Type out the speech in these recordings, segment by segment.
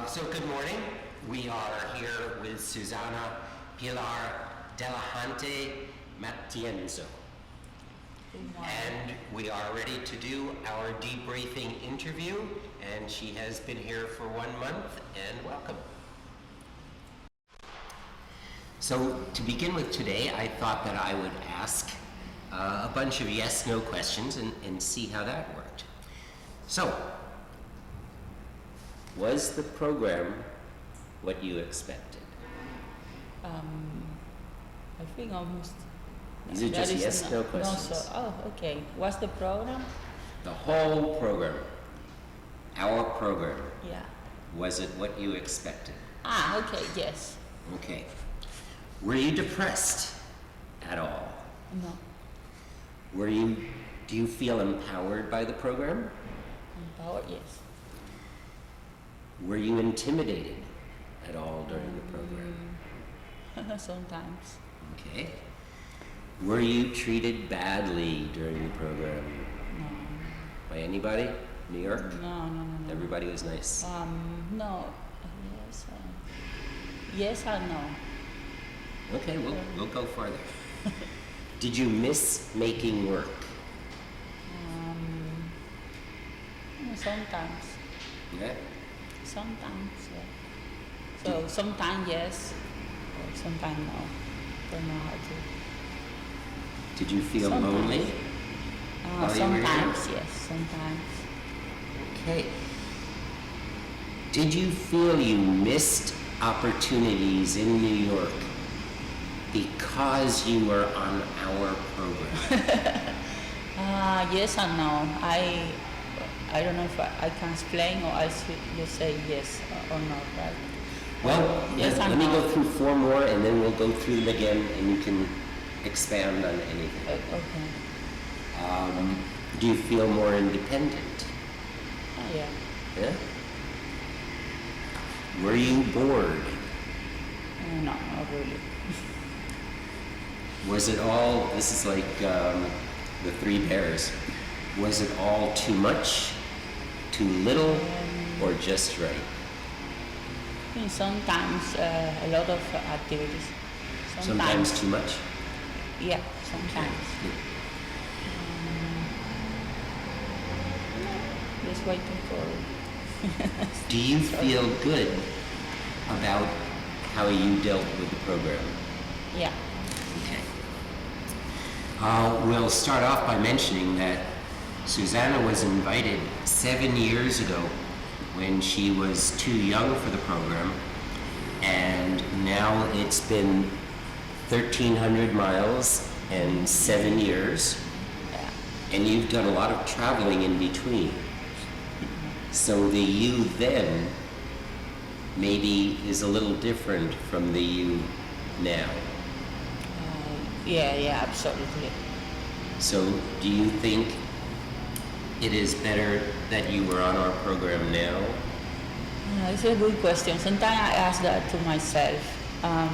So good morning. We are here with Susana, Pilar, delahante, matienzo. And we are ready to do our debriefing interview, and she has been here for 1 month, and welcome. So to begin with today, I thought that I would ask a bunch of yes-no questions and see how that worked. So, was the program what you expected? I think almost. These are just yes-no questions. No, so, okay. What's the program? The whole program, our program, Yeah. was it what you expected? Okay, yes. Okay. Were you depressed at all? No. Do you feel empowered by the program? Empowered, yes. Were you intimidated at all during the program? Sometimes. Okay. Were you treated badly during the program? No. By anybody? New York? No. Everybody was nice? No. Yes. Yes and no. Okay, we'll go farther. Did you miss making work? Sometimes. Yeah. Sometimes, yeah. So sometimes yes, or sometimes no. Don't know how to. Did you feel Sometimes. lonely? while you were here? Sometimes, yes, sometimes. Okay. Did you feel you missed opportunities in New York because you were on our program? Yes and no. I don't know if I can explain or I should just say yes or no, right? Well, Yes let and me no. go through 4 more and then we'll go through them again and you can expand on anything. Okay. Do you feel more independent? Yeah. Yeah? Were you bored? No, not really. Was it all, this is like the 3 bears, was it all too much, too little, or just right? I think sometimes a lot of activities. Sometimes too much? Yeah, sometimes. Just waiting for. Do you feel good about how you dealt with the program? Yeah. Okay. We'll start off by mentioning that Susana was invited 7 years ago when she was too young for the program, and now it's been 1,300 miles and 7 years, Yeah. and you've done a lot of traveling in between. So the you then maybe is a little different from the you now. Yeah, absolutely. So do you think it is better that you were on our program now? It's a good question. Sometimes I ask that to myself. I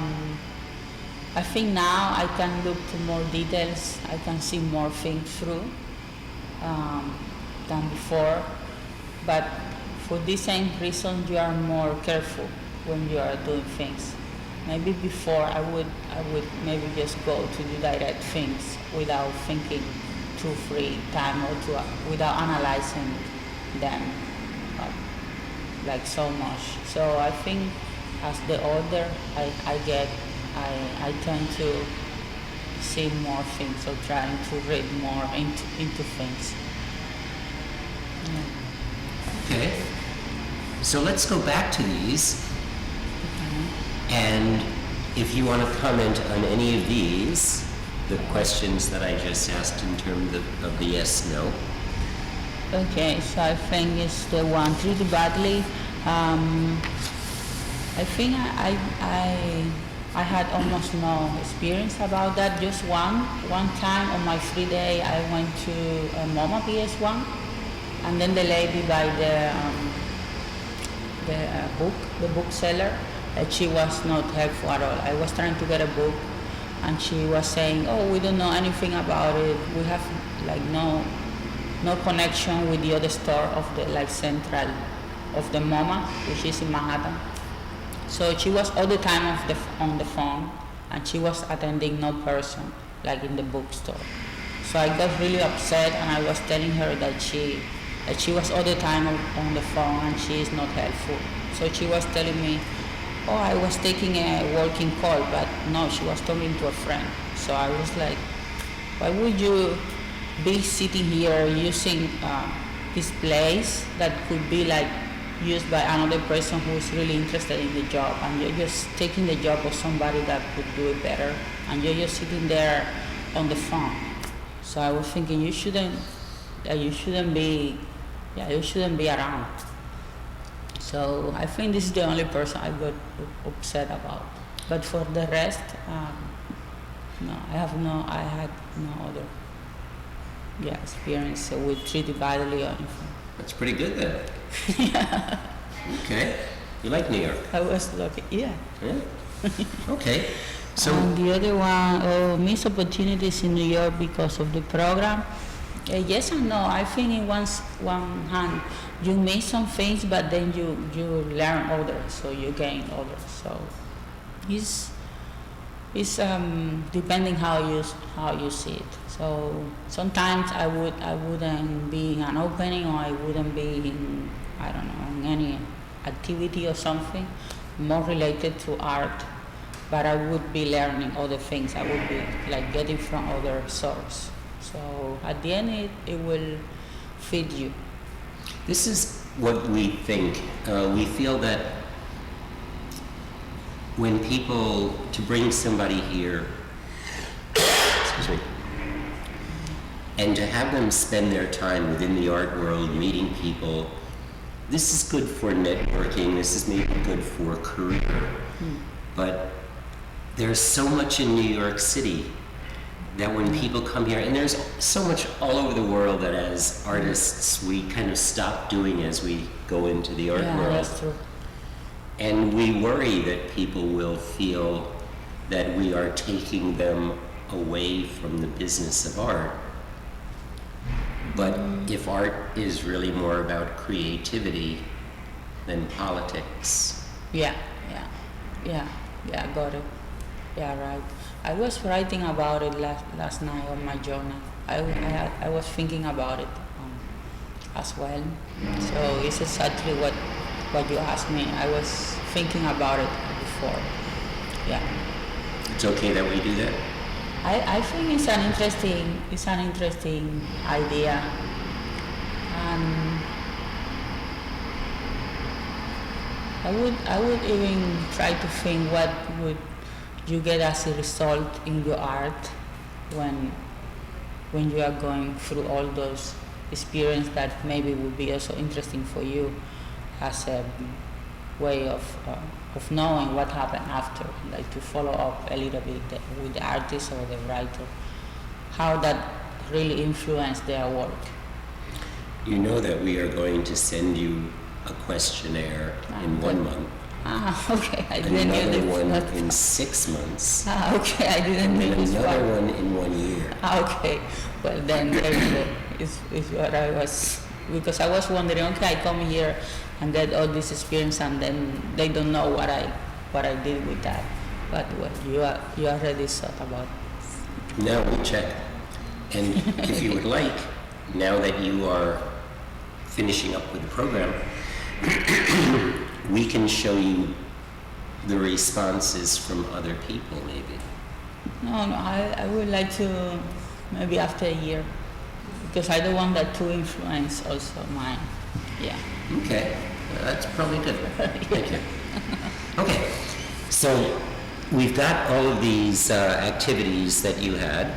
think now I can look to more details. I can see more things through than before. But for the same reason, you are more careful when you are doing things. Maybe before I would maybe just go to do direct things without thinking 2-3 times or without analyzing them like so much. So I think as the older I get, I tend to see more things or trying to read more into things. Yeah. Okay. So let's go back to these. And if you want to comment on any of these, the questions that I just asked in terms of the yes, no. Okay, so I think it's the one treated badly. I think I had almost no experience about that. Just one time on my free day, I went to MoMA PS1, and then the lady by the bookseller, she was not helpful at all. I was trying to get a book, and she was saying, "Oh, we don't know anything about it. We have like no connection with the other store of the like central of the MoMA, which is in Manhattan. So she was all the time on the phone, and she was attending no person, like in the bookstore. So I got really upset, and I was telling her that she was all the time on the phone, and she is not helpful. So she was telling me, oh, I was taking a working call, but no, she was talking to a friend. So I was like, why would you be sitting here using this place that could be like used by another person who is really interested in the job, and you're just taking the job of somebody that could do it better, and you're just sitting there on the phone. So I was thinking you shouldn't be around. So I think this is the only person I got upset about. But for the rest, no, I had no other experience with treated badly or anything. That's pretty good then. Yeah. Okay. You like New York? I was lucky, yeah. Yeah. Okay. So And the other one, missed opportunities in New York because of the program. Yes and no. I think in one hand, you miss some things, but then you learn others, so you gain others. So it's depending how you see it. So sometimes I wouldn't be in an opening, or I wouldn't be in, I don't know, in any activity or something more related to art, but I would be learning other things. I would be like getting from other sources. So at the end, it will feed you. this is what we think. We feel that when people, to bring somebody here, excuse me, and to have them spend their time within the art world meeting people, this is good for networking, this is maybe good for career, but there's so much in New York City that when people come here, and there's so much all over the world that as artists we kind of stop doing as we go into the art world. That's true. And we worry that people will feel that we are taking them away from the business of art. But if art is really more about creativity than politics. Yeah, got it. Yeah, right. I was writing about it last night on my journal. I was thinking about it as well. So it's exactly what you asked me. I was thinking about it before. Yeah. It's okay that we do that? I think it's an interesting idea. I would even try to think what would you get as a result in your art when you are going through all those experiences that maybe would be also interesting for you as a way of knowing what happened after, like to follow up a little bit with the artist or the writer, how that really influenced their work. You know that we are going to send you a questionnaire in 1 month. Okay. I didn't know another one that. in 6 months. Okay. I didn't know And this another one. one in 1 year. Okay. Well, then there you go. Is what I was, because I was wondering. Okay, I come here and get all this experience, and then they don't know what I did with that. But well, you already thought about it. Now we'll check. And if you would like, now that you are finishing up with the program, we can show you the responses from other people, maybe. No, I would like to maybe after a year, because I don't want that to influence also mine. Yeah. Okay, that's probably good. Thank you. Okay, so we've got all of these activities that you had.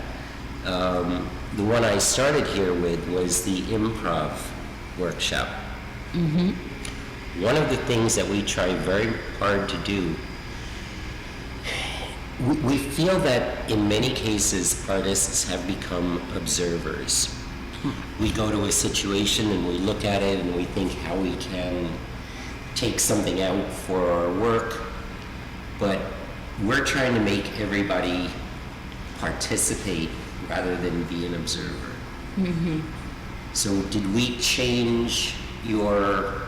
The one I started here with was the improv workshop. Mm-hmm. One of the things that we try very hard to do, we feel that in many cases artists have become observers. We go to a situation and we look at it and we think how we can take something out for our work, but we're trying to make everybody participate rather than be an observer. Mm-hmm. So did we change your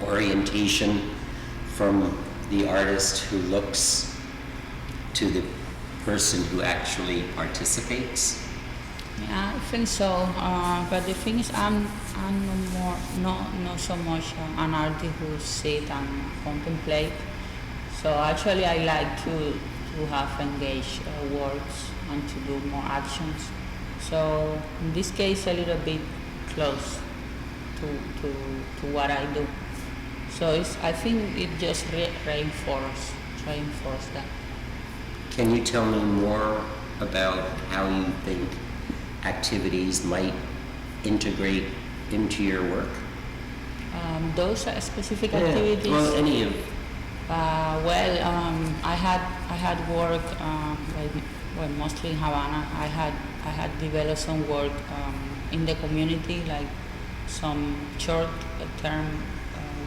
orientation from the artist who looks to the person who actually participates? Yeah, I think so. But the thing is, I'm no more, not so much an artist who sit and contemplate. So actually, I like to have engaged works and to do more actions. So in this case, a little bit close to what I do. So I think it just reinforce that. Can you tell me more about how you think activities might integrate into your work? Those are specific activities. Well, any of. I had work mostly in Havana. I had developed some work in the community, like some short-term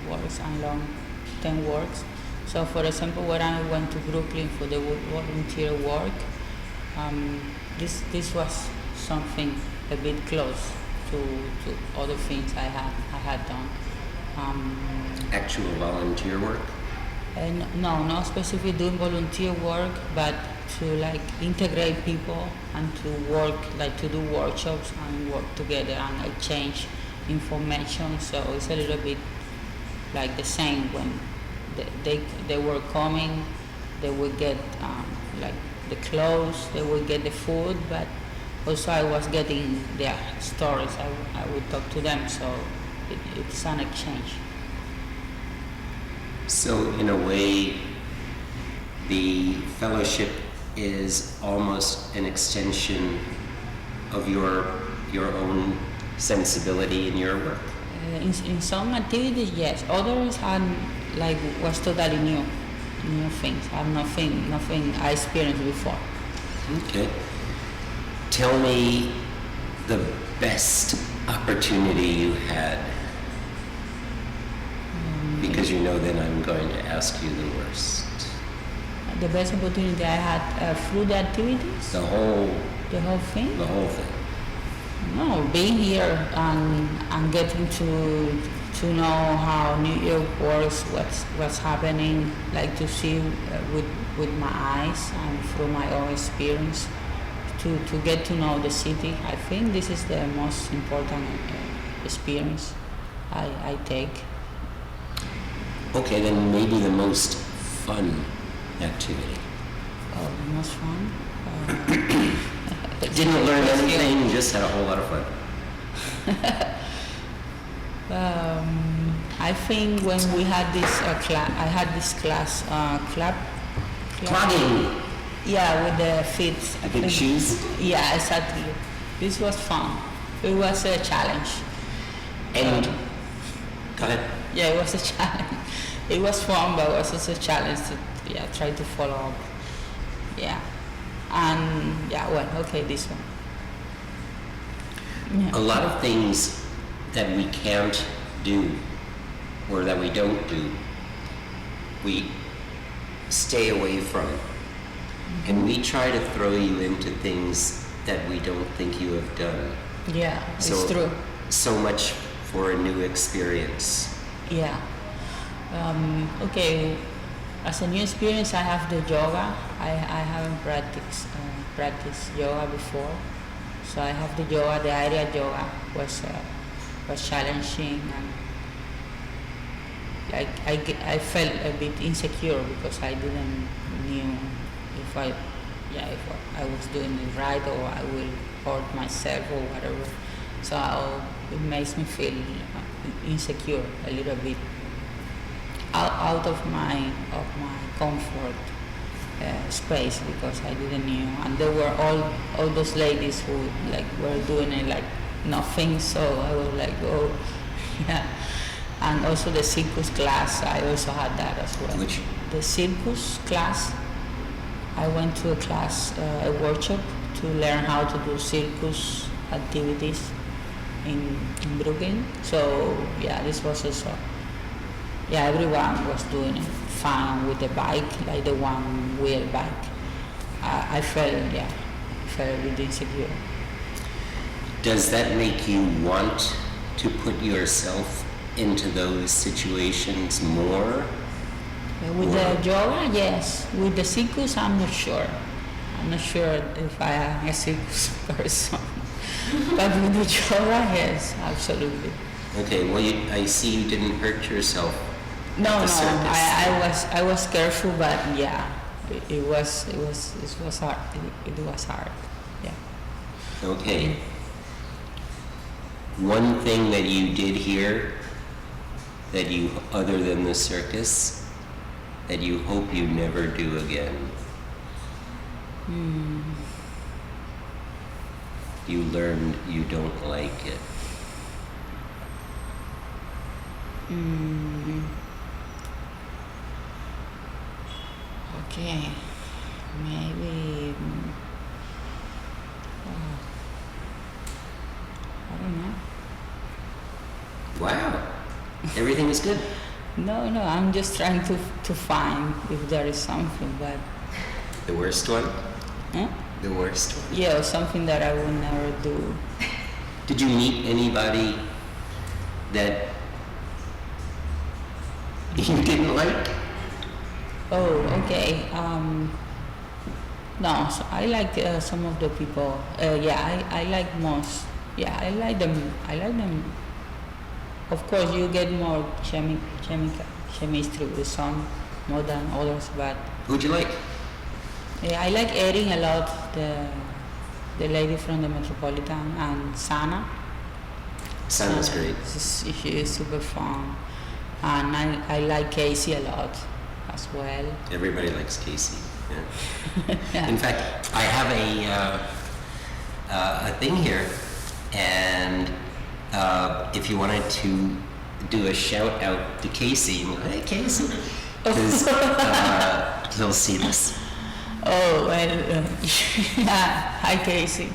works and long-term works. So, for example, when I went to Brooklyn for the volunteer work, this was something a bit close to other things I had done. Actual volunteer work? And no, not specifically doing volunteer work, but to like integrate people and to work, like to do workshops and work together and exchange information. So it's a little bit like the same when they were coming, they would get like the clothes, they would get the food, but also I was getting their stories. I would talk to them, so it's an exchange. So in a way, the fellowship is almost an extension of your own sensibility in your work. In some activities, yes. Others are like was totally new things. I have nothing I experienced before. Okay. Tell me the best opportunity you had. Because you know then I'm going to ask you the worst. The best opportunity I had through the activities? The whole thing? The whole thing. No, being here and getting to know how New York works, what's happening, like to see with my eyes and through my own experience, to get to know the city. I think this is the most important experience I take. Okay, then maybe the most fun activity. Oh, the most fun? Didn't learn anything, just had a whole lot of fun. I think when we had this class, I had this class, Clogging. Yeah, with the feet. The big shoes? Yeah, exactly. This was fun. It was a challenge. And, go ahead. Yeah, it was a challenge. It was fun, but it was also a challenge to try to follow up. Yeah. And this one. Yeah. A lot of things that we can't do or that we don't do, we stay away from. And we try to throw you into things that we don't think you have done. Yeah, it's true. So much for a new experience. Yeah. Okay. As a new experience, I have the yoga. I haven't practiced yoga before, so I have the yoga. The area yoga was challenging, and like I felt a bit insecure because I didn't knew if I was doing it right or I will hurt myself or whatever. So it makes me feel insecure a little bit, out of my comfort space, because I didn't know, and there were all those ladies who like were doing it like nothing. So I was like, oh, yeah. And also the circus class, I also had that as well. Which? The circus class. I went to a class, a workshop to learn how to do circus activities in Brooklyn. So yeah, this was also, everyone was doing it fine with the bike, like the one wheel bike. I felt a bit insecure. Does that make you want to put yourself into those situations more? With the yoga, yes. With the circus, I'm not sure. I'm not sure if I am a circus person. But with the yoga, yes, absolutely. Okay, well, I see you didn't hurt yourself. No, at the no, circus. I was careful, but yeah, it was hard. It was hard. Yeah. Okay. One thing that you did here that you, other than the circus, that you hope you never do again. You learned you don't like it. Okay, maybe. I don't know. Wow. Everything is good. No, no, I'm just trying to find if there is something, but The worst one? huh? The worst one. Yeah, something that I will never do. Did you meet anybody that you didn't like? Oh, okay. No, so I like some of the people. Yeah, I like most. Yeah, I like them. I like them. Of course, you get more chemistry with some more than others, but Who'd you like? yeah, I like Erin a lot. The lady from the Metropolitan and Sana. Sounds great. She is super fun, and I like Casey a lot as well. Everybody likes Casey. Yeah. Yeah. In fact, I have a thing here, and if you wanted to do a shout out to Casey, you go, hey Casey, because he'll see this. Oh, well, yeah. Hi, Casey.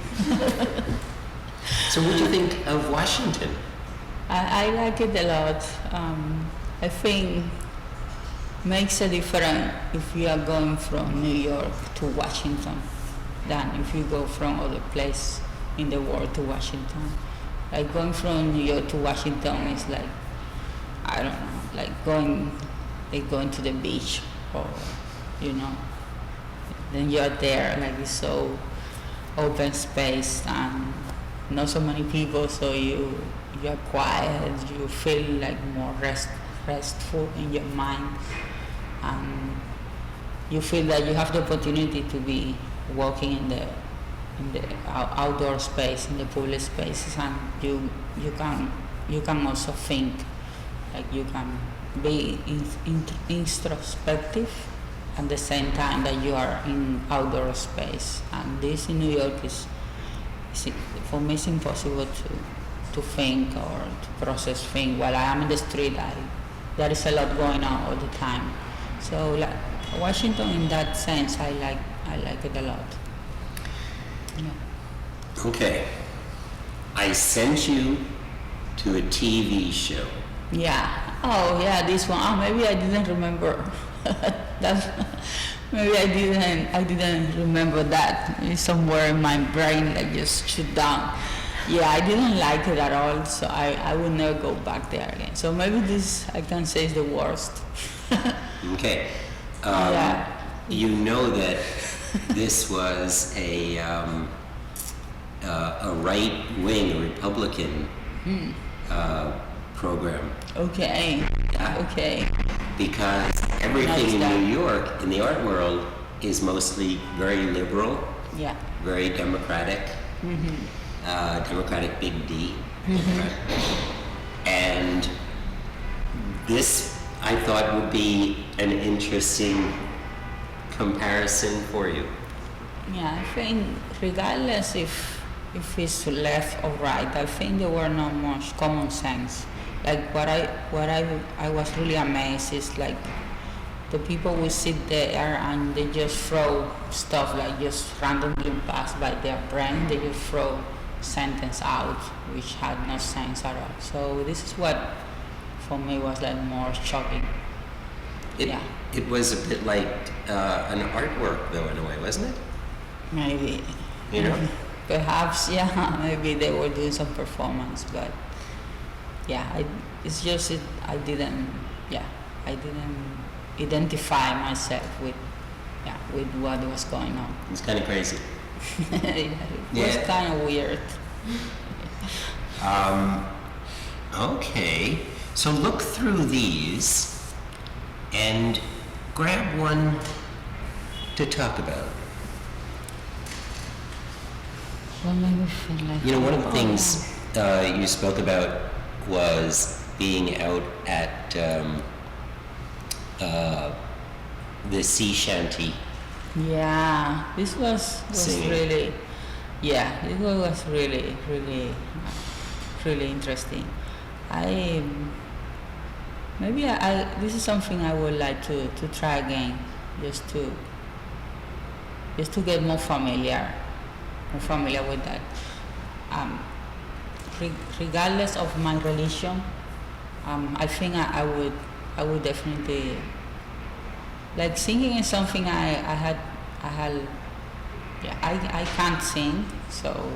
So what do you think of Washington? I like it a lot. I think makes a difference if you are going from New York to Washington than if you go from other place in the world to Washington. Like going from New York to Washington is like, I don't know, like going to the beach or, you know, then you're there, like it's so open space and not so many people, so you're quiet, you feel like more restful in your mind, and you feel that you have the opportunity to be walking in the outdoor space, in the public spaces, and you can also think, like you can be introspective at the same time that you are in outdoor space. And this in New York is for me it's impossible to think or to process things while I am in the street. There is a lot going on all the time. So like Washington, in that sense, I like it a lot. Yeah. Okay. I sent you to a TV show. Yeah. Oh, yeah. This one. Oh, maybe I didn't remember. Maybe I didn't remember that. It's somewhere in my brain, like just shut down. Yeah, I didn't like it at all, so I would never go back there again. So maybe this I can say is the worst. Okay. Yeah. You know that this was a right-wing Republican program. Okay. Yeah. Okay. Because everything in Nice. New York, in the art world, is mostly very liberal, Yeah. very democratic, democratic big D. Democrat. And this, I thought, would be an interesting comparison for you. Yeah, I think regardless if it's left or right, I think there were not much common sense. Like what I was really amazed is like the people will sit there and they just throw stuff like just randomly pass by their brain. They just throw sentence out which had no sense at all. So this is what for me was like more shocking. Yeah. It was a bit like an artwork, though, in a way, wasn't it? Maybe. You know? Perhaps, yeah, maybe they were doing some performance, but yeah, it's just I didn't, I didn't identify myself with, with what was going on. It's kind of crazy. It was kind of weird. Okay, so look through these and grab one to talk about. What made me feel like One of the things you spoke about was being out at the sea shanty. Yeah, this was Singing. really, this was really, really, really interesting. This is something I would like to try again, just to get more familiar with that. Regardless of my religion, I think I would definitely, like, singing is something I can't sing, so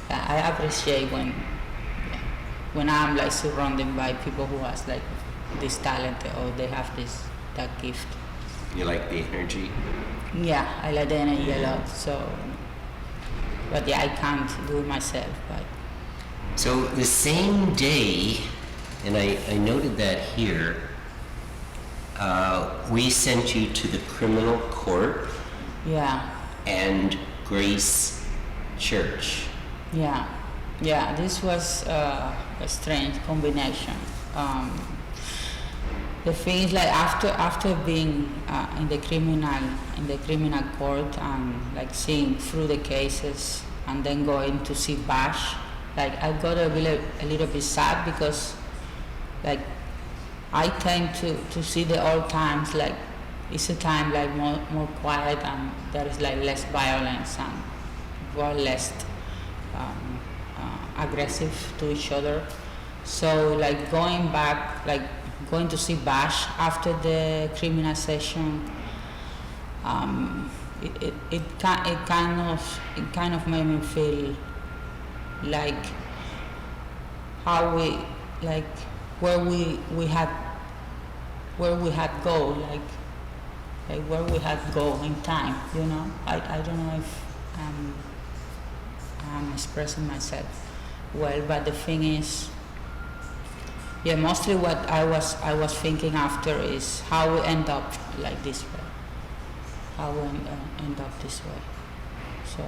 I appreciate when I'm like surrounded by people who has like this talent, or they have that gift. You like the energy? Yeah, I like the energy a lot. So, but I can't do it myself. But So the same day, and I noted that here, we sent you to the criminal court yeah. and Grace Church. Yeah, this was a strange combination. The thing is, like, after being in the criminal court and like seeing through the cases and then going to see Bash, like I got a little bit sad, because like I tend to see the old times like it's a time like more quiet, and there is like less violence, and we're less aggressive to each other. So like going back, like going to see Bash after the criminal session, it kind of made me feel like how we, like where we had go, like where we had go in time, I don't know if I'm expressing myself well, but the thing is, mostly what I was thinking after is how we end up like this way, how we end up this way. So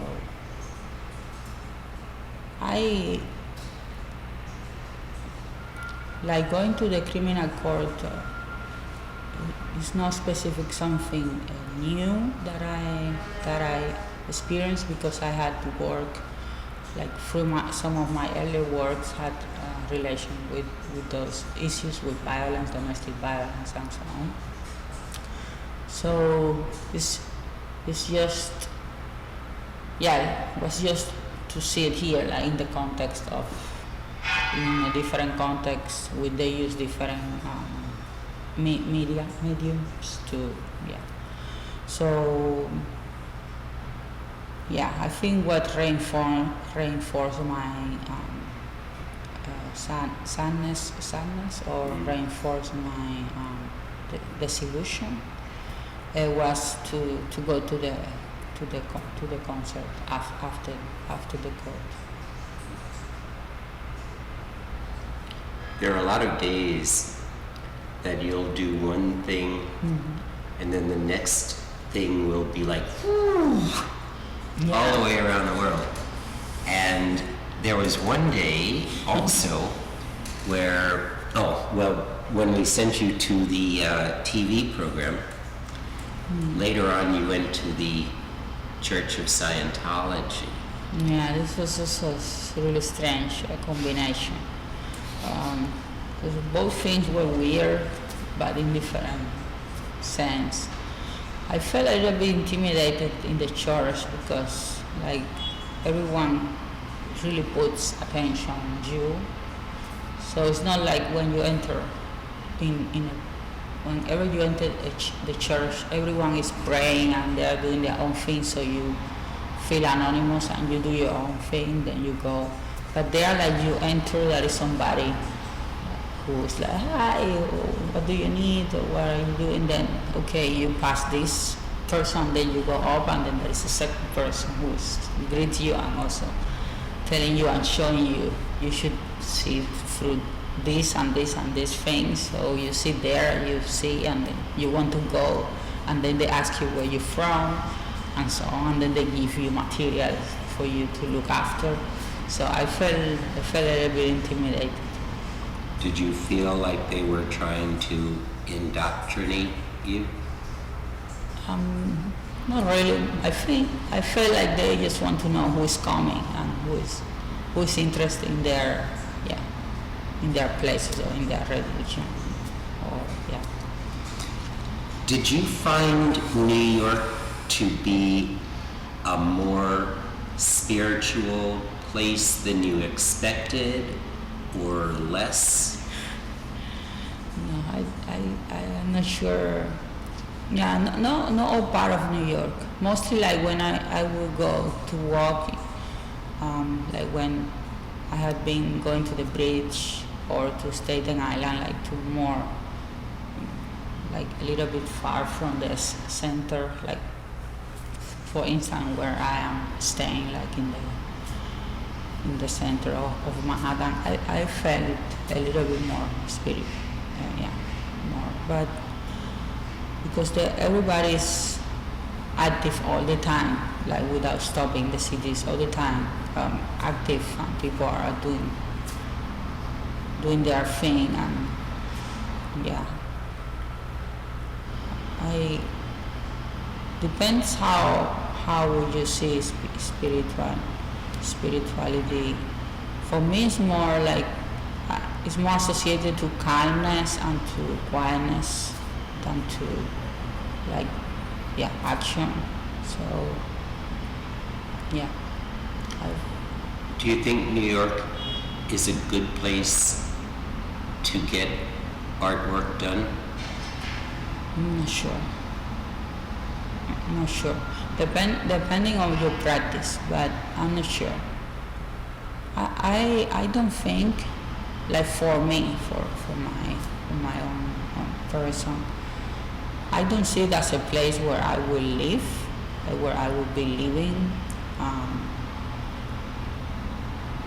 I like going to the criminal court. It's not specific something new that I experienced, because I had to work like through some of my earlier works had relation with those issues, with violence, domestic violence, and so on. So it's just, it was just to see it here, like in the context of, in a different context, they use different mediums to, So I think what reinforced my sadness, or reinforced my disillusion was to go to the concert after the court. There are a lot of days that you'll do one thing, and then the next thing will be like, all the way around the world. And there was one day also where, when we sent you to the TV program, later on you went to the Church of Scientology. Yeah, this was also really strange combination. Because both things were weird, but in different sense. I felt a little bit intimidated in the church, because like everyone really puts attention on you. So it's not like when you enter whenever you enter the church, everyone is praying and they are doing their own thing, so you feel anonymous and you do your own thing, then you go. But there, like, you enter, there is somebody who's like, hi, what do you need, or what are you doing? Then, okay, you pass this person, then you go up, and then there's a second person who greets you and also telling you and showing you, you should see through this and this and these things. So you sit there, you see, and then you want to go, and then they ask you where you're from, and so on, and then they give you material for you to look after. So I felt a little bit intimidated. Did you feel like they were trying to indoctrinate you? Not really. I feel like they just want to know who is coming and who is interested in their in their places or in their religion. Or yeah. Did you find New York to be a more spiritual place than you expected, or less? No, I am not sure. Yeah, no all part of New York. Mostly like when I would go to walk, like when I had been going to the bridge or to Staten Island, like to more, like a little bit far from the center, like for instance where I am staying, like in the center of Manhattan, I felt a little bit more spirit, more. But because everybody's active all the time, like without stopping, the cities all the time active, and people are doing their thing, and yeah. I depends how would you see spirituality. For me, it's more like it's more associated to kindness and to quietness than to like action. So yeah. Do you think New York is a good place to get artwork done? I'm not sure. I'm not sure. Depending on your practice, but I'm not sure. I don't think, like for me, for my own person, I don't see it as a place where I will live, like where I will be living.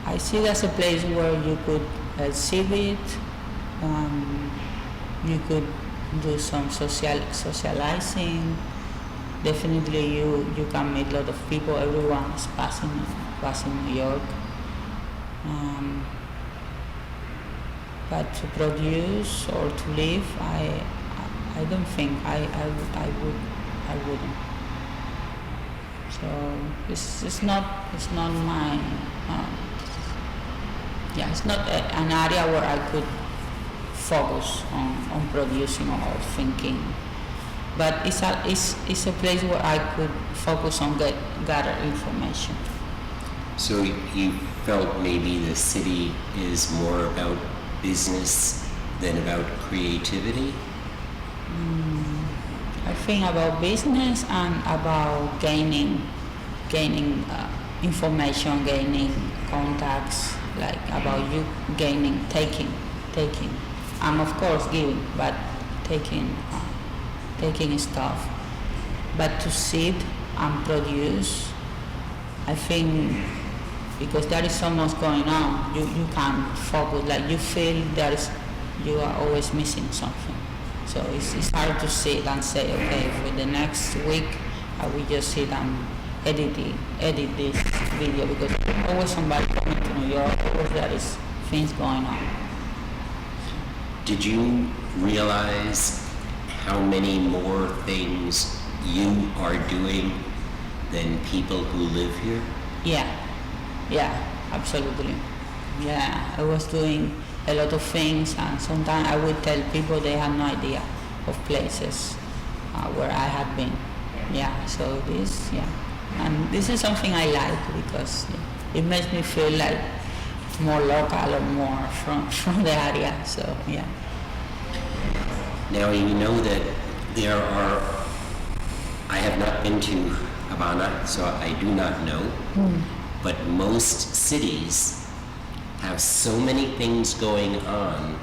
I see it as a place where you could exhibit, you could do some socializing. Definitely you can meet a lot of people. Everyone is passing New York. But to produce or to live, I don't think I wouldn't. So it's not my it's not an area where I could focus on producing or thinking. But it's a place where I could focus on gather information. So you felt maybe the city is more about business than about creativity? I think about business and about gaining information, gaining contacts, like about you gaining, taking, and of course giving, but taking stuff. But to sit and produce, I think because there is so much going on, you can't focus, like you feel you are always missing something. So it's hard to sit and say, okay, for the next week I will just sit and edit this video, because there's always somebody coming to New York, always there is things going on. Did you realize how many more things you are doing than people who live here? Yeah, absolutely. Yeah, I was doing a lot of things, and sometimes I would tell people they had no idea of places where I had been. Yeah, so and this is something I like, because it makes me feel like more local or more from the area. So yeah. Now you know that I have not been to Havana, so I do not know, but most cities have so many things going on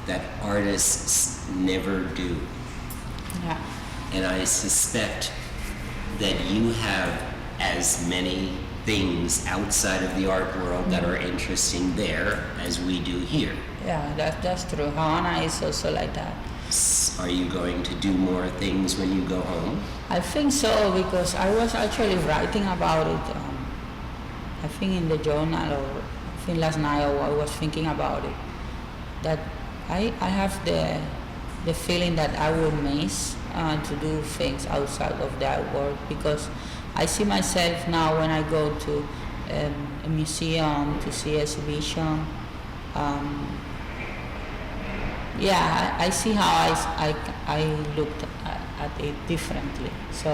that artists never do. Yeah. And I suspect that you have as many things outside of the art world that are interesting there as we do here. Yeah, that's true. Havana is also like that. Are you going to do more things when you go home? I think so, because I was actually writing about it. I think in the journal, or I think last night, I was thinking about it. That I have the feeling that I will miss to do things outside of that work, because I see myself now when I go to a museum to see exhibition. Yeah, I see how I looked at it differently. So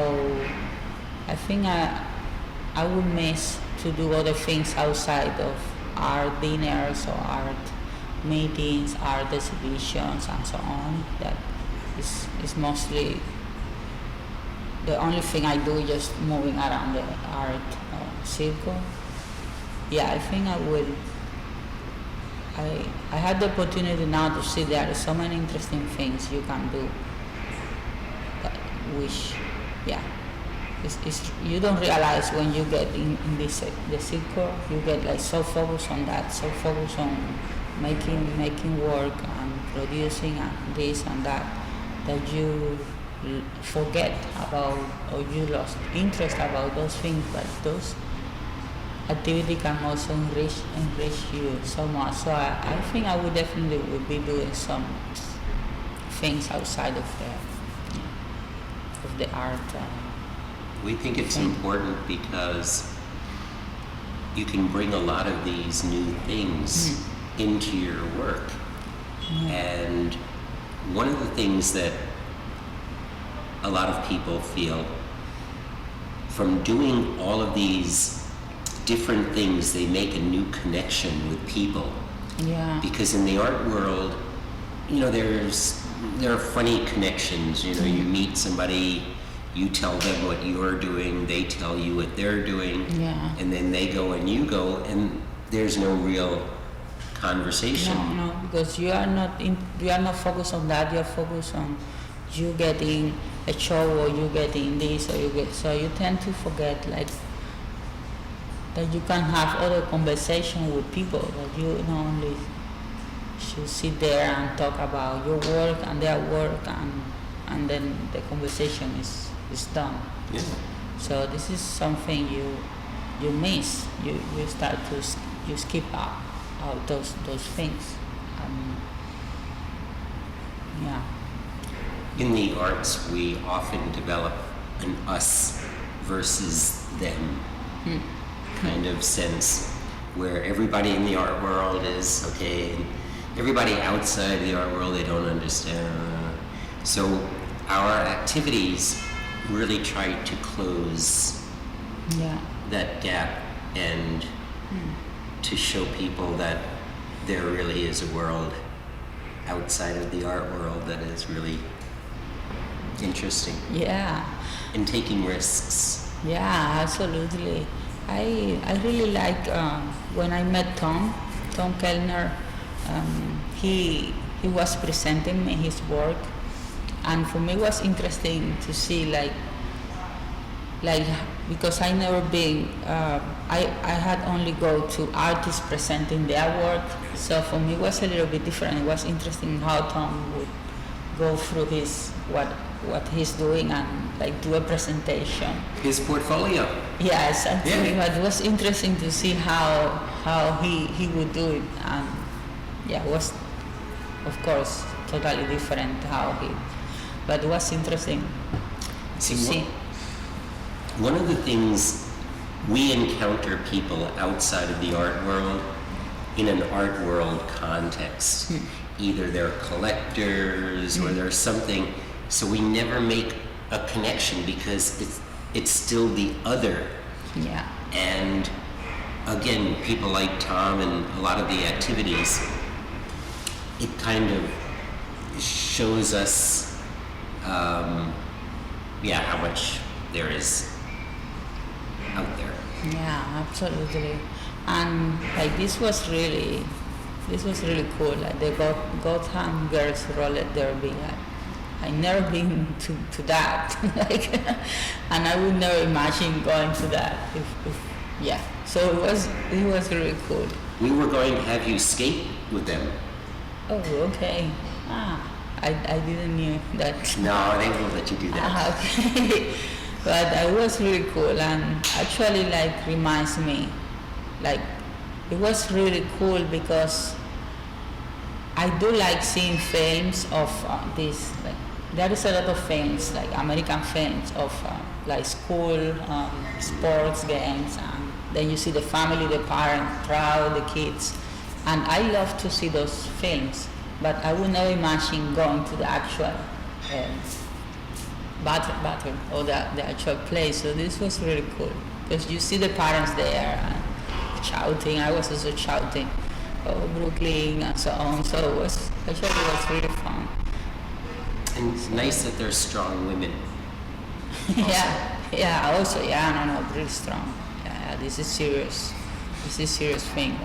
I think I would miss to do other things outside of art dinners or art meetings, art exhibitions, and so on. That is mostly the only thing I do, just moving around the art circle. Yeah, I think I will. I had the opportunity now to see there are so many interesting things you can do, which, yeah, it's you don't realize when you get in this the circle. You get like so focused on that, so focused on making work and producing and this and that you forget about, or you lost interest about those things. But those activity can also enrich you so much. So I think I would definitely would be doing some things outside of the art. We think it's important because you can bring a lot of these new things into your work. And one of the things that a lot of people feel from doing all of these different things, they make a new connection with people. Yeah. Because in the art world, there are funny connections. You meet somebody, you tell them what you're doing, they tell you what they're doing, and then they go and you go, and there's no real conversation. No, because you are not focused on that. You are focused on you getting a show, or you getting this, or so you tend to forget that you can have other conversation with people, that you not only should sit there and talk about your work and their work, and then the conversation is done. Yeah. So this is something you miss. You start to you skip out those things. Yeah. In the arts, we often develop an us versus them kind of sense, where everybody in the art world is okay, and everybody outside the art world, they don't understand. So our activities really try to close that gap, and to show people that there really is a world outside of the art world that is really interesting. Yeah. And taking risks. Yeah, absolutely. I really like when I met Tom Kellner. He was presenting me his work, and for me it was interesting to see like because I never been I had only go to artists presenting their work, so for me it was a little bit different. It was interesting how Tom would go through what he's doing and like do a presentation. His portfolio. Yes, actually, but it was interesting to see how he would do it, and it was, of course, totally different but it was interesting to see. One of the things we encounter people outside of the art world in an art world context. Either they're collectors or they're something, so we never make a connection because it's still the other. Yeah. And again, people like Tom and a lot of the activities, it kind of shows us how much there is out there. Yeah, absolutely. And like this was really this was really cool. Like the Gotham Girls roller derby. I never been to that. Like, and I would never imagine going to that. Yeah. So it was really cool. We were going to have you skate with them. Oh, okay. I didn't knew that. No, they won't let you do that. Okay. But it was really cool, and actually like reminds me, like it was really cool because I do like seeing films of this. Like there is a lot of films, like American films of like school sports games, and then you see the family, the parents, crowd, the kids, and I love to see those films. But I would never imagine going to the actual battle or the actual place. So this was really cool because you see the parents there and shouting. I was also shouting, "Oh, Brooklyn," and so on. So it was really fun. And it's nice that they're strong women. Yeah. Also, no, really strong. Yeah, this is serious. This is serious thing.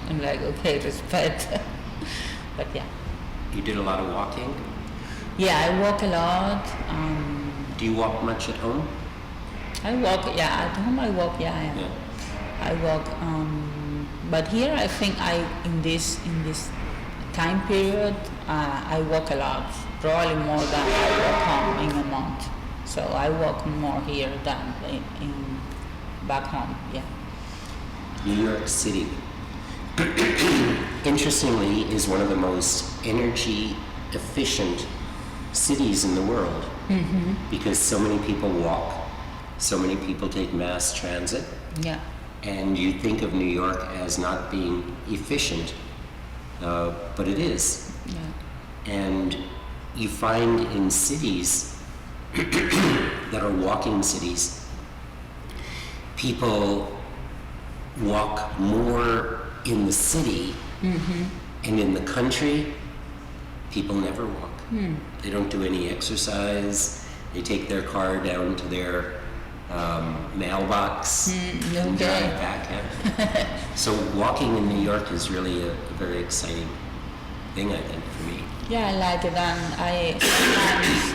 I'm like, okay, respect. But yeah. You did a lot of walking? Yeah, I walk a lot. Do you walk much at home? I walk, at home I walk, Yeah. I walk, but here I think in this time period, I walk a lot, probably more than I walk home in a month. So I walk more here than in back home, yeah. New York City, interestingly, is one of the most energy efficient cities in the world because so many people walk, so many people take mass transit. Yeah. And you think of New York as not being efficient, but it is. Yeah. And you find in cities that are walking cities, people walk more in the city, and in the country, people never walk. They don't do any exercise. They take their car down to their mailbox and drive back. Yeah. So walking in New York is really a very exciting thing, I think, for me. Yeah, I like it, and I sometimes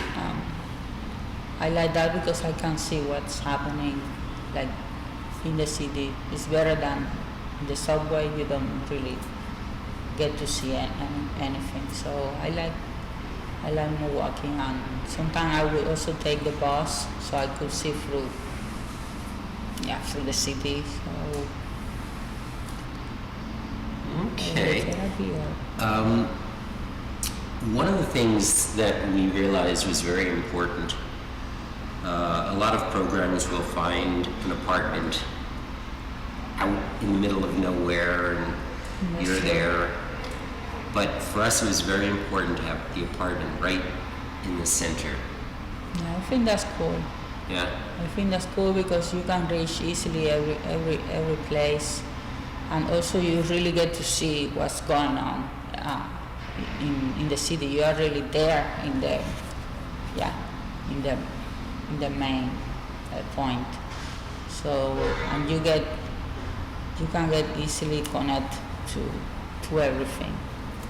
I like that because I can see what's happening, like in the city. It's better than the subway. You don't really get to see anything. So I like more walking, and sometimes I will also take the bus so I could see through the city. So Okay. therapy One of the things that we realized was very important, a lot of programs will find an apartment out in the middle of nowhere and you're there. But for us it was very important to have the apartment right in the center. I think that's cool. Yeah? I think that's cool because you can reach easily every place, and also you really get to see what's going on in the city. You are really there in the main point. So and you can get easily connect to everything,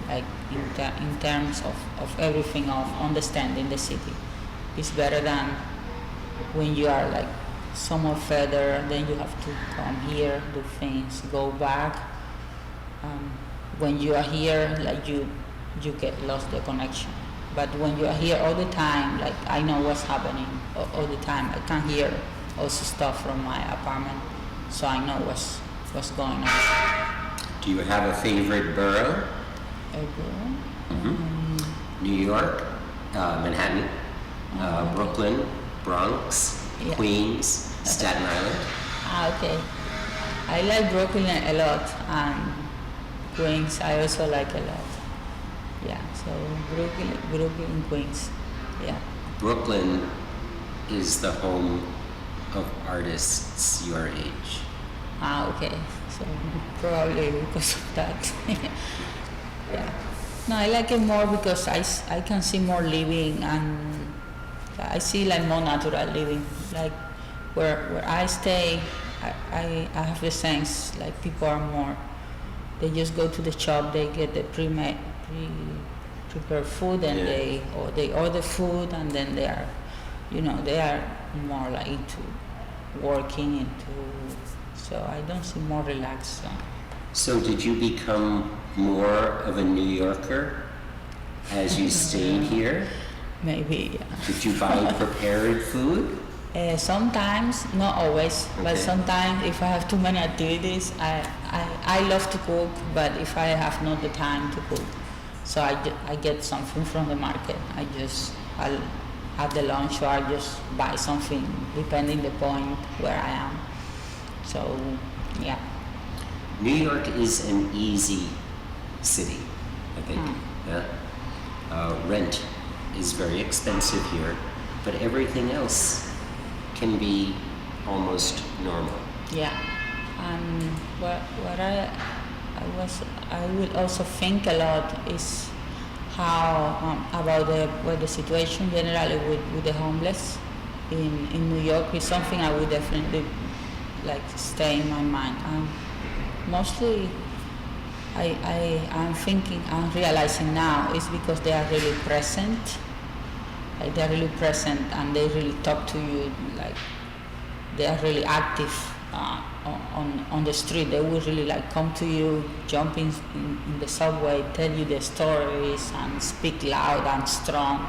like in terms of everything of understanding the city. It's better than when you are like somewhere further, then you have to come here, do things, go back. When you are here, like you get lost the connection. But when you are here all the time, like I know what's happening all the time. I can hear also stuff from my apartment, so I know what's going on. Do you have a favorite borough? New York, Manhattan, Brooklyn, Bronx, Yeah. Queens, Staten Island. Okay. I like Brooklyn a lot, and Queens I also like a lot. Yeah, so Brooklyn, Queens. Yeah. Brooklyn is the home of artists your age. Okay. So probably because of that. Yeah. No, I like it more because I can see more living, and I see like more natural living. Like where I stay, I have the sense like people are they just go to the shop, they get the prepared food, and Yeah. they order food, and then they are, they are more like into working into. So I don't see more relaxed. So did you become more of a New Yorker as you stayed here? Maybe, yeah. Did you buy prepared food? Sometimes, not always, but Okay. sometimes if I have too many activities, I love to cook, but if I have not the time to cook, so I get something from the market. I'll have the lunch, or I just buy something depending the point where I am. So, yeah. New York is an easy city, I think. Yeah. Rent is very expensive here, but everything else can be almost normal. Yeah, and what I will also think a lot is how about the situation generally with the homeless in New York is something I would definitely like stay in my mind. Mostly, I'm realizing now is because they are really present. Like they're really present and they really talk to you, like they are really active on the street. They will really like come to you, jump in the subway, tell you their stories, and speak loud and strong.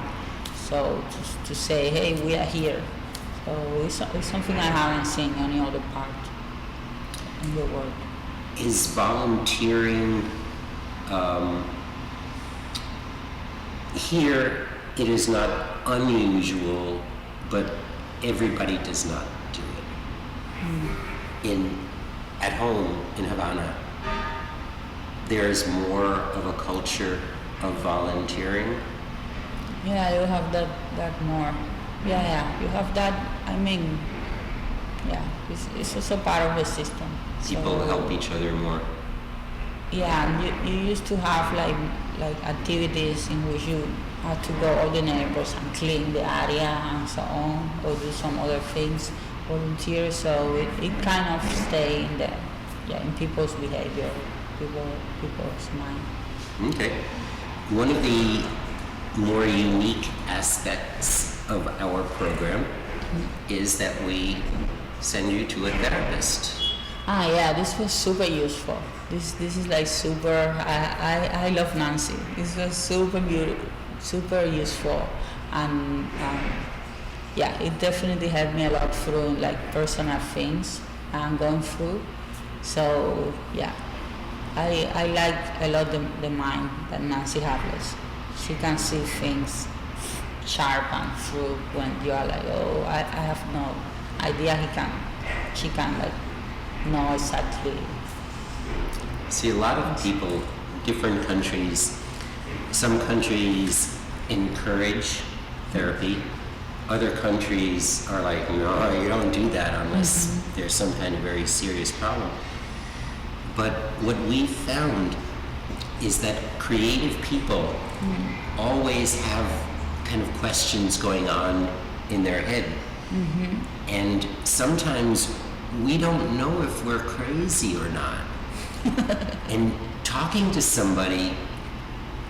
So to say, hey, we are here. So it's something I haven't seen any other part in the world. Is volunteering here? It is not unusual, but everybody does not do it. At home in Havana, there's more of a culture of volunteering. Yeah, you have that more. Yeah, you have that. I mean, yeah, it's also part of the system. People So, help each other more. yeah, and you used to have like activities in which you had to go all the neighbors and clean the area and so on, or do some other things, volunteer. So it kind of stay in the in people's behavior, people's mind. Okay. One of the more unique aspects of our program is that we send you to a therapist. Yeah, this was super useful. This is like super. I love Nancy. This was super beautiful, super useful, and yeah, it definitely helped me a lot through like personal things I'm going through. So yeah, I like a lot the mind that Nancy has. She can see things sharp and through when you are like, oh, I have no idea. She can like know exactly. See, a lot of people, different countries, some countries encourage therapy. Other countries are like, no, you don't do that unless there's some kind of very serious problem. But what we found is that creative people always have kind of questions going on in their head. And sometimes we don't know if we're crazy or not. And talking to somebody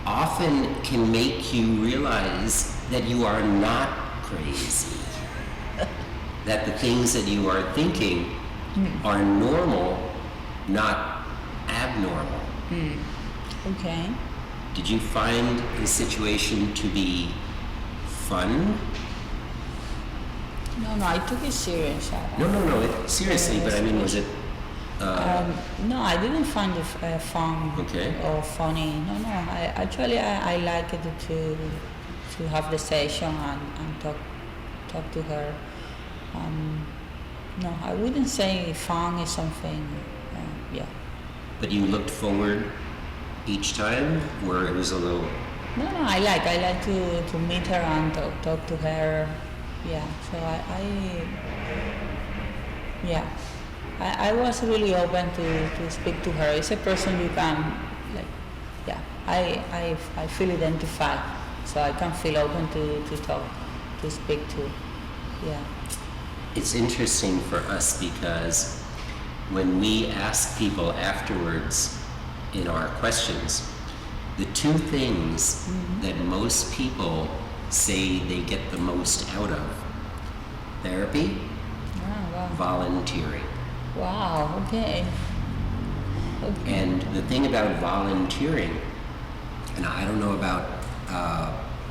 often can make you realize that you are not crazy. That the things that you are thinking are normal, not abnormal. Okay. Did you find the situation to be fun? No, I took it serious. No, seriously, but I mean, was it... No, I didn't find it fun Okay. or funny. No. I like it to have the session and talk to her. No, I wouldn't say fun is something. Yeah. But you looked forward each time, where it was a little... No, I like to meet her and talk to her. Yeah. So I was really open to speak to her. It's a person you can like. Yeah. I feel identified, so I can feel open to talk, to speak to. Yeah. It's interesting for us because when we ask people afterwards, in our questions, the two things that most people say they get the most out of: therapy, Wow. volunteering. Wow. Okay. Okay. And the thing about volunteering, and I don't know about,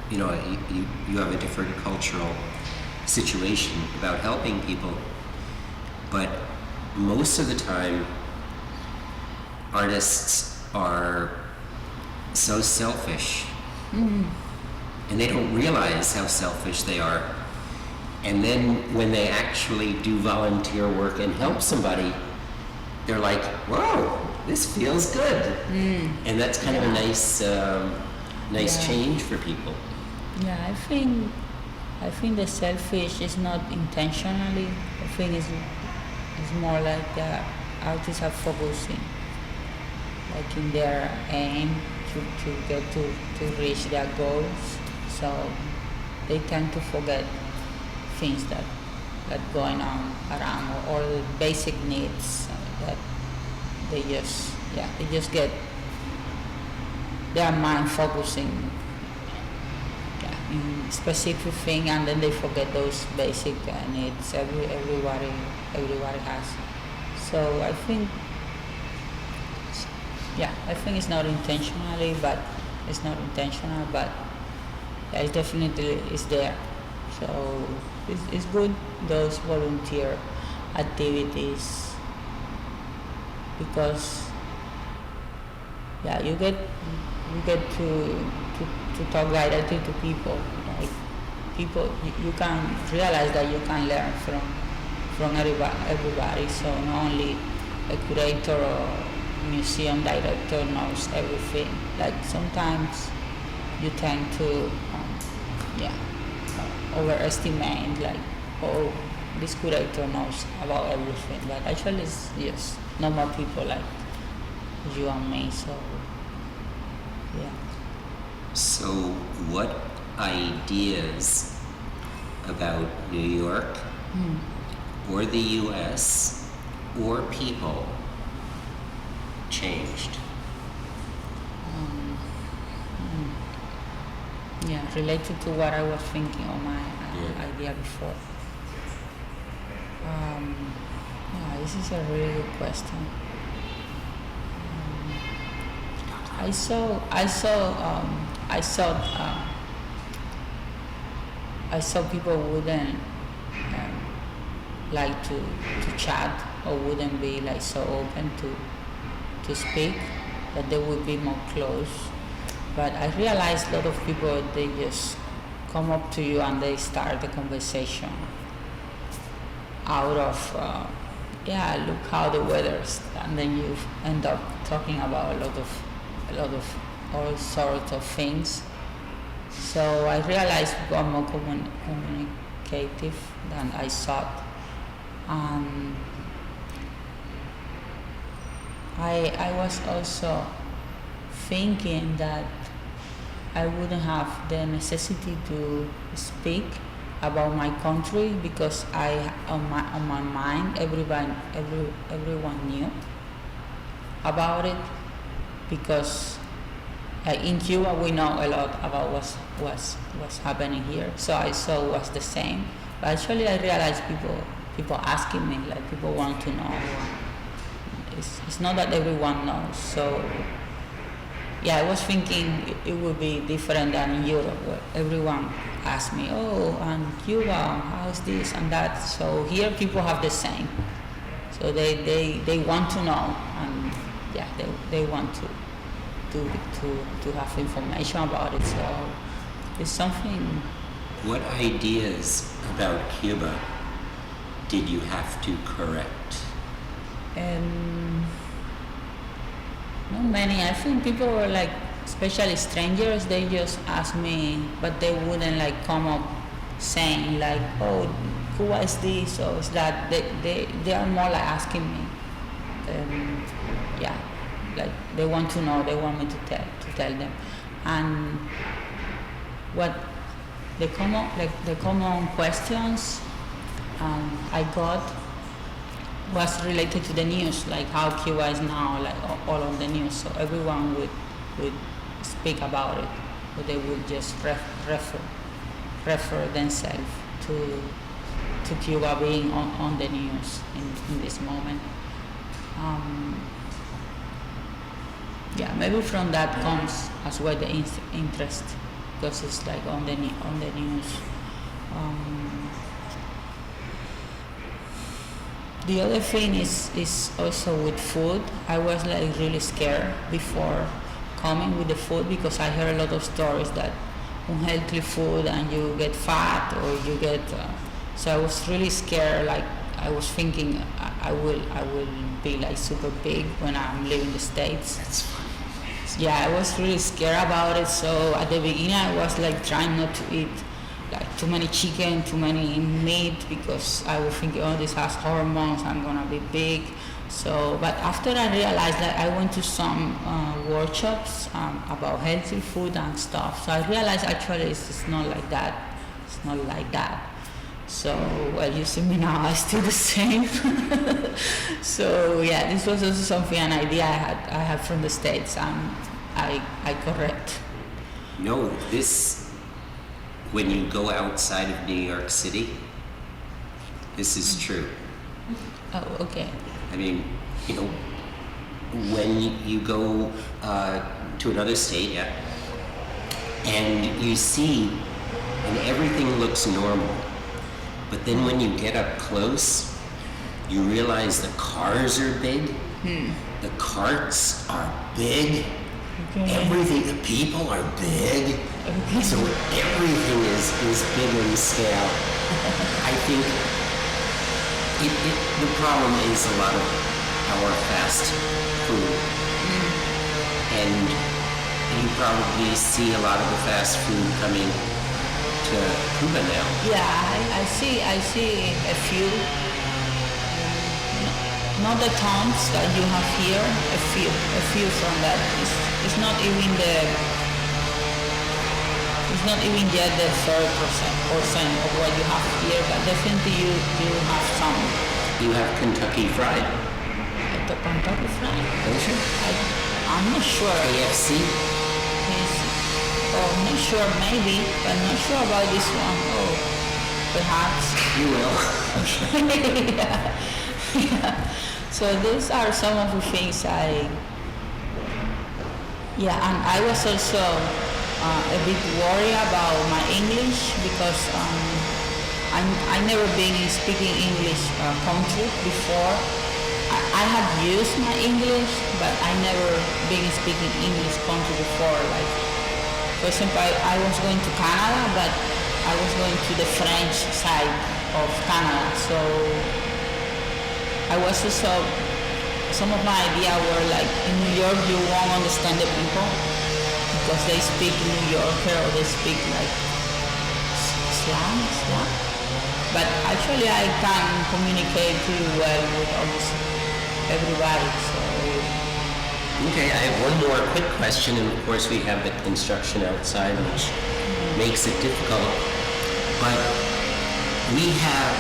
you have a different cultural situation about helping people, but most of the time, artists are so selfish, and they don't realize how selfish they are. And then when they actually do volunteer work and help somebody, they're like, "Whoa, this feels good," and that's kind of a nice Yeah. change for people. Yeah, I think the selfish is not intentionally. I think it's more like the artists are focusing, like in their aim to get to reach their goals. So they tend to forget things that going on around, or the basic needs that they just get their mind focusing in specific thing, and then they forget those basic needs everybody has. So I think it's not intentionally, but it's not intentional, but yeah, it definitely is there. So it's good, those volunteer activities, because you get to talk directly to people. Like people, you can realize that you can learn from everybody. So not only a curator or museum director knows everything. Like sometimes you tend to overestimate, like, oh, this curator knows about everything, but actually it's just normal people like you and me. So yeah. So what ideas about New York or the US or people changed? Yeah, related to what I was thinking on my idea before. This is a really good question. I saw people wouldn't like to chat, or wouldn't be like so open to speak, that they would be more close. But I realized a lot of people, they just come up to you and they start the conversation out of look how the weather's, and then you end up talking about a lot of all sorts of things. So I realized people are more communicative than I thought. I was also thinking that I wouldn't have the necessity to speak about my country, because on my mind everyone knew about it, because in Cuba we know a lot about what's happening here. So I saw was the same, but actually I realized people asking me, like people want to know. It's not that everyone knows. So I was thinking it would be different than in Europe, where everyone asks me, oh, and Cuba, how's this and that. So here people have the same. So they want to know, and they want to have information about it. So it's something. What ideas about Cuba did you have to correct? Not many. I think people were like, especially strangers, they just ask me, but they wouldn't like come up saying like, oh, Cuba is this or is that. They are more like asking me. Like they want to know. They want me to tell them. And what the common questions I got was related to the news, like how Cuba is now like all on the news. So everyone would speak about it, or they would just refer themselves to Cuba being on the news in this moment. Yeah, maybe from that comes as well the interest, because it's like on the news. The other thing is also with food. I was like really scared before coming with the food, because I heard a lot of stories that unhealthy food and you get fat or you get. So I was really scared. Like I was thinking I will be like super big when I'm leaving the States. That's funny. Yeah, I was really scared about it. So at the beginning I was like trying not to eat like too many chicken, too many meat, because I was thinking, oh, this has hormones, I'm gonna be big. So, but after I realized that, I went to some workshops about healthy food and stuff. So I realized actually it's not like that. It's not like that. So, well, you see me now, I'm still the same. So yeah, this was also something, an idea I had from the States, and I correct. No, this, when you go outside of New York City, this is true. Oh, okay. I mean, you know, when you go to another state, yeah, and you see, and everything looks normal, but then when you get up close, you realize the cars are big, the carts are big, everything, the people are big, so everything is big in scale. I think the problem is a lot of our fast food, and you probably see a lot of the fast food coming to Cuba now. Yeah, I see a few, not the tons that you have here, a few from that. It's not even yet the 30% of what you have here, but definitely you have some. You have Kentucky Fried, The Kentucky Fried? don't you? I'm not sure. KFC? Oh, I'm not sure, maybe, but I'm not sure about this one. Oh, perhaps. You will. Yeah. So those are some of the things and I was also a bit worried about my English, because I never been in speaking English country before. I have used my English, but I never been speaking English country before. Like, for example, I was going to Canada, but I was going to the French side of Canada. So I was also, some of my ideas were like, in New York you won't understand the people because they speak New Yorker, or they speak like slang. But actually I can communicate pretty well with almost everybody. So. Okay, I have one more quick question, and of course we have the construction outside, which makes it difficult. But we have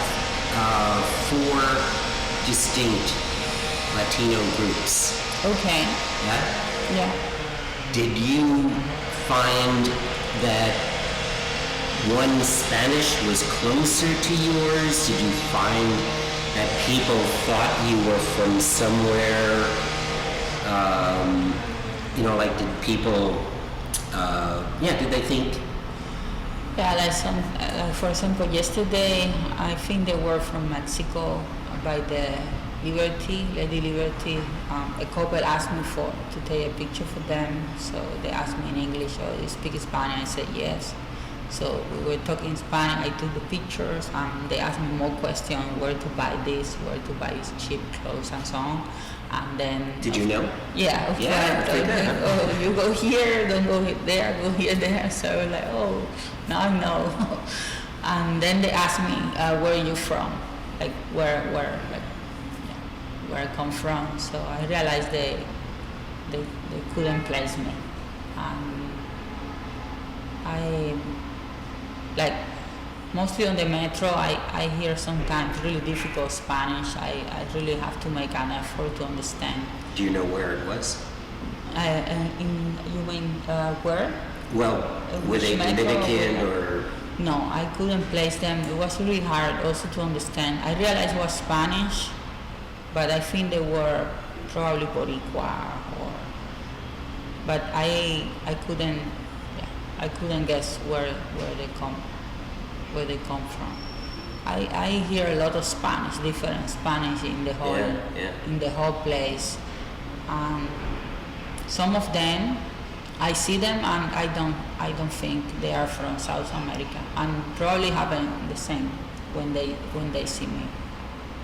4 distinct Latino groups. Okay. Yeah? Yeah. Did you find that one Spanish was closer to yours? Did you find that people thought you were from somewhere? Like did people, did they think? Yeah, like for example, yesterday, I think they were from Mexico by the Lady Liberty. A couple asked me to take a picture for them, so they asked me in English, or you speak Spanish? I said yes. So we were talking Spanish, I took the pictures, and they asked me more questions, where to buy this, where to buy this cheap clothes and so on. And then... Did you know? Yeah, of Yeah, course. okay. Oh, you go here, don't go there, go here, there. So I was like, oh, now I know. And then they asked me, where are you from? Like, where I come from. So I realized they couldn't place me. mostly on the metro, I hear sometimes really difficult Spanish. I really have to make an effort to understand. Do you know where it was? You mean where? Well, were Which they metro Dominican or- or? No, I couldn't place them. It was really hard also to understand. I realized it was Spanish, but I think they were probably Boricua or. But I couldn't, yeah, I couldn't guess where they come from. I hear a lot of Spanish, different Spanish in the whole in the whole place. Some of them, I see them and I don't think they are from South America, and probably happen the same when they see me.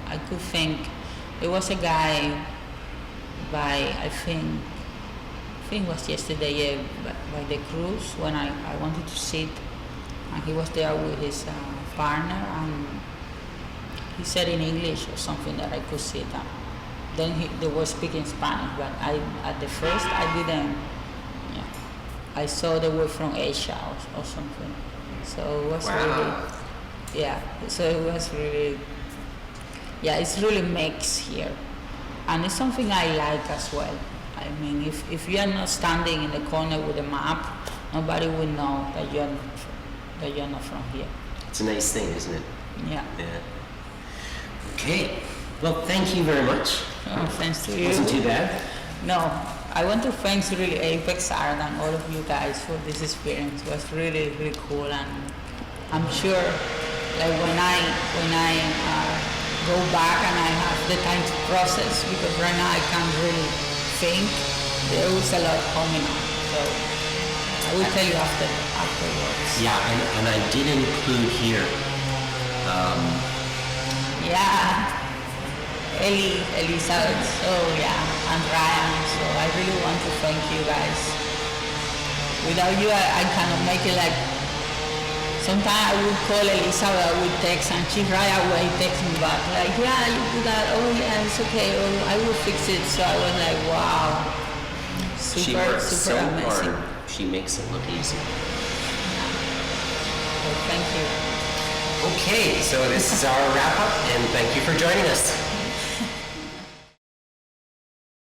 I could think there was a guy I think it was yesterday, yeah, by the cruise when I wanted to sit, and he was there with his partner, and he said in English or something that I could sit. Then they were speaking Spanish, but at the first I didn't. Yeah, I saw they were from Asia or something. So it was really, yeah. So it was really, yeah. It's really mixed here, and it's something I like as well. I mean, if you are not standing in the corner with a map, nobody will know that you're not from here. It's a nice thing, isn't it? Yeah. Yeah. Okay. Well, thank you very much. Oh, thanks to you. Wasn't too bad. No, I want to thank really apexart and all of you guys for this experience. It was really, really cool, and I'm sure, like when I go back and I have the time to process, because right now I can't really think. There was a lot coming on, so I will tell you afterwards. Yeah, and I did include here. Yeah. Elizabeth, so yeah, and Ryan, so I really want to thank you guys. Without you, I cannot make it. Like, sometimes I would call Elizabeth, I would text, and she right away text me back, like, yeah, you do that, oh yeah, it's okay, oh, I will fix it. So I was like, wow, She super works so amazing. hard. She makes it look easy. So thank you. Okay, so this is our wrap up, and thank you for joining us.